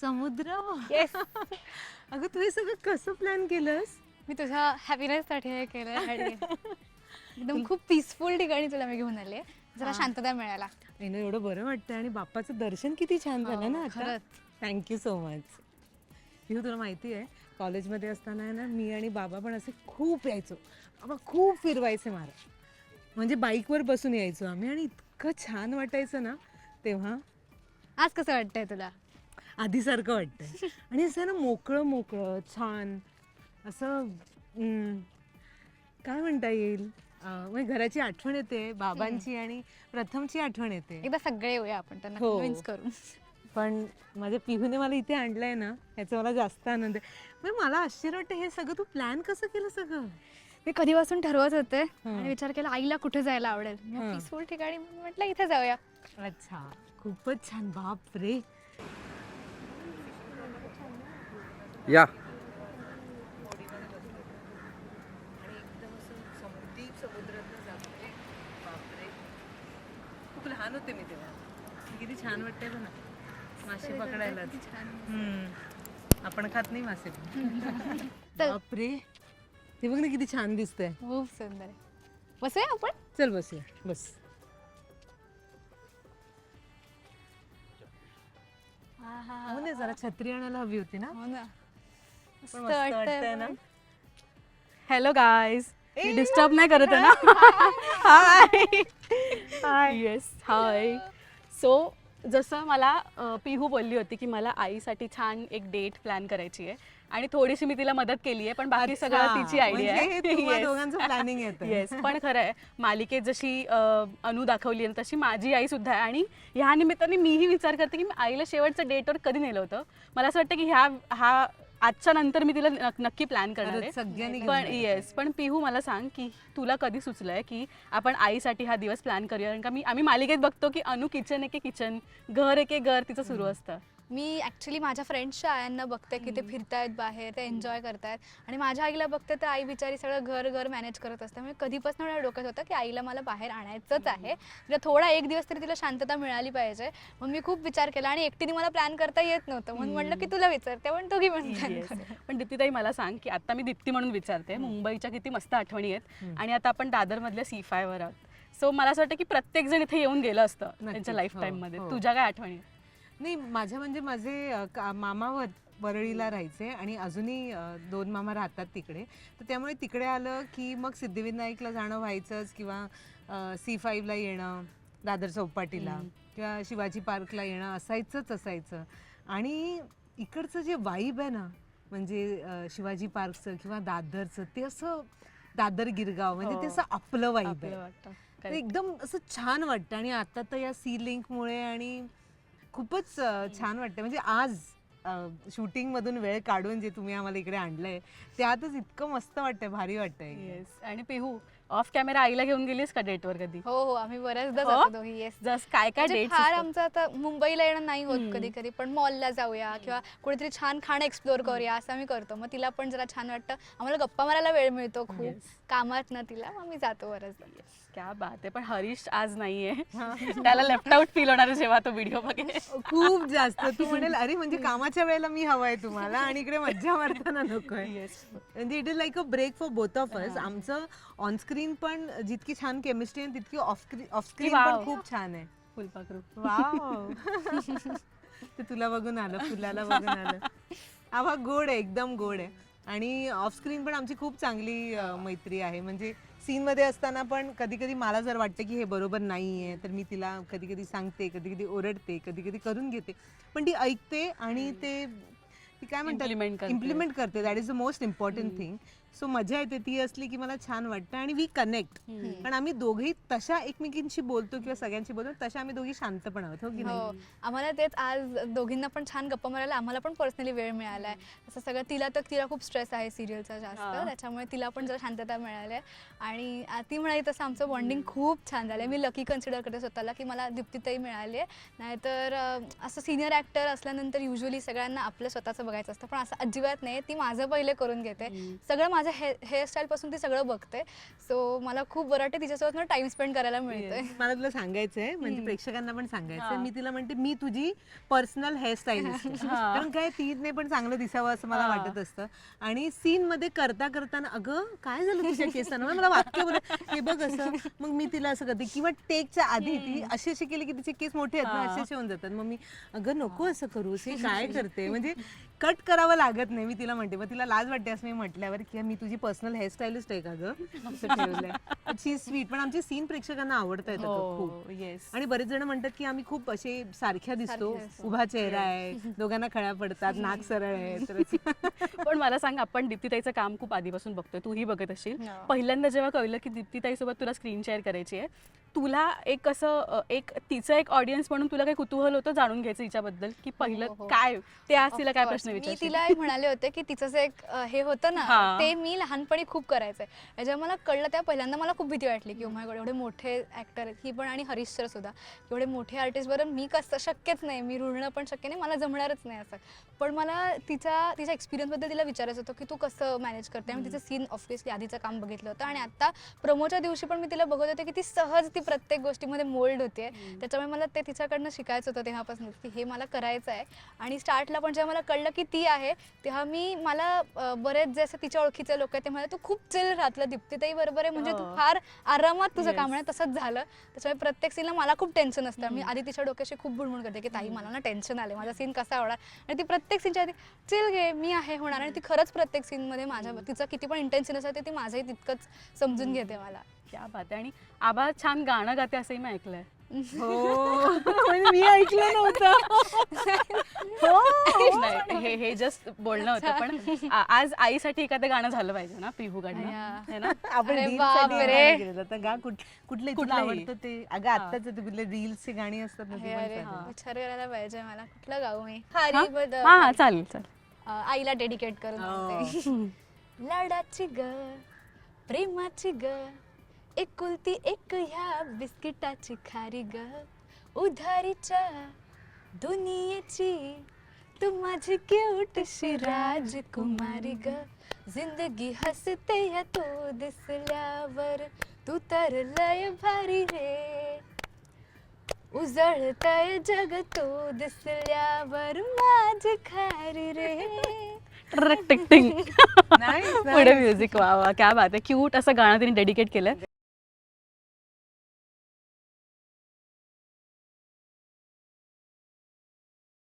समुद्र. येस. अगं तू हे सगळं कसं प्लॅन केलंस? मी तुझ्या हॅपीनेससाठी हे केलंय आणि एकदम खूप पीसफुल ठिकाणी तुला मी घेऊन आले, जरा शांतता मिळायला. नाही एवढं बरं वाटतं आणि बाप्पाचं दर्शन किती छान झालं ना आता. खरंच. Thank you so much. तुला माहिती आहे कॉलेजमध्ये असताना आहे ना मी आणि बाबा पण असे खूप यायचो. बाबा खूप फिरवायचे मला, म्हणजे बाईकवर बसून यायचो आम्ही आणि इतकं छान वाटायचं ना तेव्हा. आज कसं वाटतंय तुला? आधीसारखं वाटतंय आणि असं ना मोकळं मोकळं छान असं काय म्हणता येईल, म्हणजे घराची आठवण येते, बाबांची आणि प्रथमची आठवण येते. एकदा सगळे येऊया आपण त्यांना हो. कन्व्हिन्स करून. पण माझ्या पिहूने मला इथे आणलंय ना ह्याचा मला जास्त आनंद आहे. म्हणजे मला आश्चर्य वाटतं हे सगळं तू प्लॅन कसं केलं सगळं? मी कधीपासून ठरवत होते आणि विचार केला आईला कुठे जायला आवडेल, पीसफुल ठिकाणी, म्हटलं इथे जाऊया. अच्छा, खूपच छान. बाप रे. या खूप लहान होते मी तेव्हा. किती छान वाटतंय बघ ना मासे पकडायला. आपण खात नाही मासे. बापरे, ते बघ ना किती छान दिसतंय. खूप सुंदर आहे. बसूया आपण. चल बसूया, बस. हो ना, जरा छत्री आणायला हवी होती ना. हो ना. पण मस्त वाटतंय ना. हॅलो गाईज, मी डिस्टर्ब नाही करत आहे ना? हाय हाय. येस, हाय. सो जसं मला पिहू बोलली होती की मला आईसाठी छान एक डेट प्लॅन करायची आहे आणि थोडीशी मी तिला मदत केली आहे, पण बाकी सगळं तिची आयडिया आहे. दोघांचं प्लॅनिंग येतं. येस, पण खरं आहे मालिकेत जशी अनु दाखवली आहे तशी माझी आई सुद्धा आहे आणि ह्या निमित्ताने मीही विचार करते की मी आईला शेवटचं डेटवर कधी नेलं होतं. मला असं वाटतं की हा आजच्या नंतर मी तिला नक्की प्लॅन करणार आहे सगळ्यांनी पण. येस, पण पिहू मला सांग की तुला कधी सुचलंय की आपण आईसाठी हा दिवस प्लॅन करूया? कारण का आम्ही मालिकेत बघतो की अनु किचन एके किचन, घर एके घर तिचं सुरू असतं. मी ॲक्च्युली माझ्या फ्रेंड्सच्या आयांना बघते की ते फिरतायत बाहेर, ते एन्जॉय करतायत, आणि माझ्या आईला बघते तर आई बिचारी सगळं घर मॅनेज करत असते. म्हणजे कधीपासून मला डोक्यात होतं की आईला मला बाहेर आणायचंच आहे, तिला थोडा एक दिवस तरी तिला शांतता मिळाली पाहिजे. मग मी खूप विचार केला आणि एकटीने मला प्लॅन करता येत नव्हतं, म्हणून म्हटलं की तुला विचारते, पण दोघी पण प्लॅन करूया. पण दीप्तीताई मला सांग की आता मी दीप्ती म्हणून विचारते, मुंबईच्या किती मस्त आठवणी आहेत आणि आता आपण दादरमधल्या C5 वर आहोत. सो मला असं वाटतं की प्रत्येक जण इथे येऊन गेलं असतं त्यांच्या लाईफ टाईम मध्ये. तुझ्या काय आठवणी? नाही, म्हणजे माझे मामा वरळीला राहायचे आणि अजूनही 2 मामा राहतात तिकडे, तर त्यामुळे तिकडे आलं की मग सिद्धिविनायकला जाणं व्हायचंच, किंवा C5ला येणं, दादर चौपाटीला किंवा शिवाजी पार्कला येणं असायचं. आणि इकडचं जे वाईब आहे ना, म्हणजे शिवाजी पार्कचं किंवा दादरचं, ते असं दादर गिरगाव म्हणजे ते असं आपलं वाईब आहे, ते एकदम असं छान वाटतं. आणि आता तर या सी लिंकमुळे आणि खूपच छान वाटतं. म्हणजे आज शूटिंग मधून वेळ काढून जे तुम्ही आम्हाला इकडे आणलंय त्यातच इतकं मस्त वाटतंय, भारी वाटतंय. येस. आणि पिहू, ऑफ कॅमेरा आईला घेऊन गेलीस का डेटवर कधी? हो, आम्ही बऱ्याचदा जातो दोघी. येस. जस्ट काय म्हणजे फार आमचं आता मुंबईला येणं नाही होत कधी पण मॉलला जाऊया किंवा कुठेतरी छान खाणं एक्सप्लोर करूया असं आम्ही करतो. मग तिला पण जरा छान वाटतं, आम्हाला गप्पा मारायला वेळ मिळतो खूप कामात ना तिला, मग आम्ही जातो बरंच. क्या बात आहे. पण हरीश आज नाहीये, त्याला लेफ्ट आउट फील होणार जेव्हा तो व्हिडिओ बघेल. खूप जास्त. तू म्हणेल अरे म्हणजे कामाच्या वेळेला मी हवाय तुम्हाला आणि इकडे मज्जा मारताना नकोय. म्हणजे it is like a break for both of us. आमचं ऑनस्क्रीन पण जितकी छान केमिस्ट्री आहे तितकी ऑफस्क्रीन पण खूप छान आहे. फुलपाखरू. वाव. ते तुला बघून आलं, फुलाला बघून आलं. हा गोड आहे, एकदम गोड आहे. आणि ऑफस्क्रीन पण आमची खूप चांगली मैत्री आहे. म्हणजे सीन मध्ये असताना पण कधी कधी मला जर वाटतं की हे बरोबर नाहीये तर मी तिला कधी कधी सांगते, कधी कधी ओरडते, कधी कधी करून घेते, पण ती ऐकते आणि ती काय म्हणतात इम्प्लिमेंट करते. That is the most important thing. So मजा येते ती असली की मला छान वाटतं आणि वी कनेक्ट. पण आम्ही दोघेही तशा एकमेकींशी बोलतो किंवा सगळ्यांशी बोलतो तशा आम्ही दोघी शांत पण आहोत. हो की नाही? आम्हाला तेच आज दोघींना पण छान गप्पा मारायला आम्हाला पण पर्सनली वेळ मिळालाय. असं सगळं तिला खूप स्ट्रेस आहे सिरियलचा जास्त, त्याच्यामुळे तिला पण जरा शांतता मिळाली आहे. आणि ती म्हणाली तसं आमचं बॉन्डिंग खूप छान झालं. मी लकी कन्सिडर करते स्वतःला की मला दीप्तीताई मिळाली आहे. नाहीतर असं सिनियर ॲक्टर असल्यानंतर युजली सगळ्यांना आपलं स्वतःचं बघायचं असतं, पण असं अजिबात नाही. ती माझं पहिले करून घेते, सगळं माझ्या हेअरस्टाईलपासून ती सगळं बघते. सो मला खूप बरं वाटतं तिच्यासोबत मला टाइम स्पेंड करायला मिळतोय. मला तुला सांगायचंय म्हणजे प्रेक्षकांना पण सांगायचंय, मी तिला म्हणते मी तुझी पर्सनल हेअरस्टाईलिस्ट कारण काय तिने पण चांगलं दिसावं असं मला वाटत असतं. आणि सीन मध्ये करता करताना अगं काय झालं तुझ्या केसांना, मला वाक्य बोल हे बघ असं, मग मी तिला असं करते. किंवा टेकच्या आधी ती अशी केली की तिचे केस मोठे आहेत ना, असे होऊन जातात. मग मी अगं नको असं करूस, हे काय करते, म्हणजे कट करावं लागत नाही. मी तिला म्हणते, मग तिला लाज वाटते असं मी म्हटल्यावर की मी तुझी पर्सनल हेअरस्टाईलिस्ट आहे का गं असं ठेवलंय. शी स्वीट, पण आमचे सीन प्रेक्षकांना आवडत आहेत खूप. येस. आणि बरेच जण म्हणतात की आम्ही खूप असे सारख्या दिसतो, उभा चेहरा आहे, दोघांना खळ्या पडतात, नाक सरळ आहे. तर पण मला सांग, आपण दीप्तीताईचं काम खूप आधीपासून बघतोय, तूही बघत असशील. पहिल्यांदा जेव्हा कळलं की दीप्तीताईसोबत तुला स्क्रीन शेअर करायची आहे, तुला एक असं तिचं एक ऑडियन्स म्हणून तुला काही कुतूहल होतं जाणून घ्यायचं हिच्याबद्दल, की पहिलं काय ते आज तिला काय प्रश्न मी विचारशील? तिला एक म्हणाले होते की तिचं जे एक हे होतं ना, ते मी लहानपणी खूप करायचंय. जेव्हा मला कळलं तेव्हा पहिल्यांदा मला खूप भीती वाटली की माझ्याकडे एवढे मोठे ऍक्टर आहेत, ही पण आणि हरीश सर सुद्धा, एवढे मोठे आर्टिस्ट बरं मी कसं शक्यच नाही, मी रुळणं पण शक्य नाही, मला जमणारच नाही असं. पण मला तिच्या एक्सपिरियन्सबद्दल तिला विचारायचं होतं की तू कसं मॅनेज करते. आणि तिचं सीन ऑफिसली आधीचं काम बघितलं होतं आणि आता प्रमोच्या दिवशी पण मी तिला बघत होते की ती सहज ती प्रत्येक गोष्टीमध्ये मोल्ड होते. त्याच्यामुळे मला ते तिच्याकडनं शिकायचं होतं तेव्हापासून की हे मला करायचं आहे. आणि स्टार्टला पण जेव्हा मला कळलं की ती आहे तेव्हा मला बरेच जे असं तिच्या ओळखीचे लोक आहेत ते म्हणाले तू खूप चिल राहतलं दीप्तीताई बरोबर आहे, म्हणजे तू फार आरामात तुझं काम आहे. तसंच झालं. त्याच्यामुळे प्रत्येक सीनला मला खूप टेन्शन असतं. मी आधी तिच्या डोक्याशी खूप बुणबुण करते की ताई मला ना टेन्शन आले, माझा सीन कसा होणार. आणि ती प्रत्येक सीनच्या आधी चिल घे मी आहे होणार. आणि ती खरंच प्रत्येक सीनमध्ये माझ्या तिचं किती पण इंटेन्शन असेल ते ती माझंही तितकंच समजून घेते मला. क्या बात आहे. आणि आबा छान गाणं गाते असंही मी ऐकलंय. हो म्हणजे मी ऐकलं नव्हतं. नाही, हे जस्ट बोलणं होतं. पण आज आईसाठी एखादं गाणं झालं पाहिजे ना, पिहू गाणं है ना. आपण अरे रील्ससाठी बापरे. गाणं केलं जातं. गा कुठले तुला कुठलंही. आवडतं ते. अगं आत्ताच ते कुठले रील्सची गाणी असतात ना, ती पण अरे चालेल. विचार करायला पाहिजे मला कुठलं गाऊ मी. हा चालेल चालेल. आईला डेडिकेट करून म्हणते. लाडाची ग प्रेमाची ग एकुलती एक ह्या बिस्किटाची खारी ग, उधारीच्या दुनियेची तू माझी क्यूटशी राजकुमारी ग, जिंदगी हसते या तू दिसल्यावर, तू तर लय भारी रे, उजळतय जग तू दिसल्यावर माझी खारी रे. टिक टिक. Nice, पुढे म्युझिक. वा वा, क्या बात आहे. क्यूट असं गाणं तिने डेडिकेट केलंय.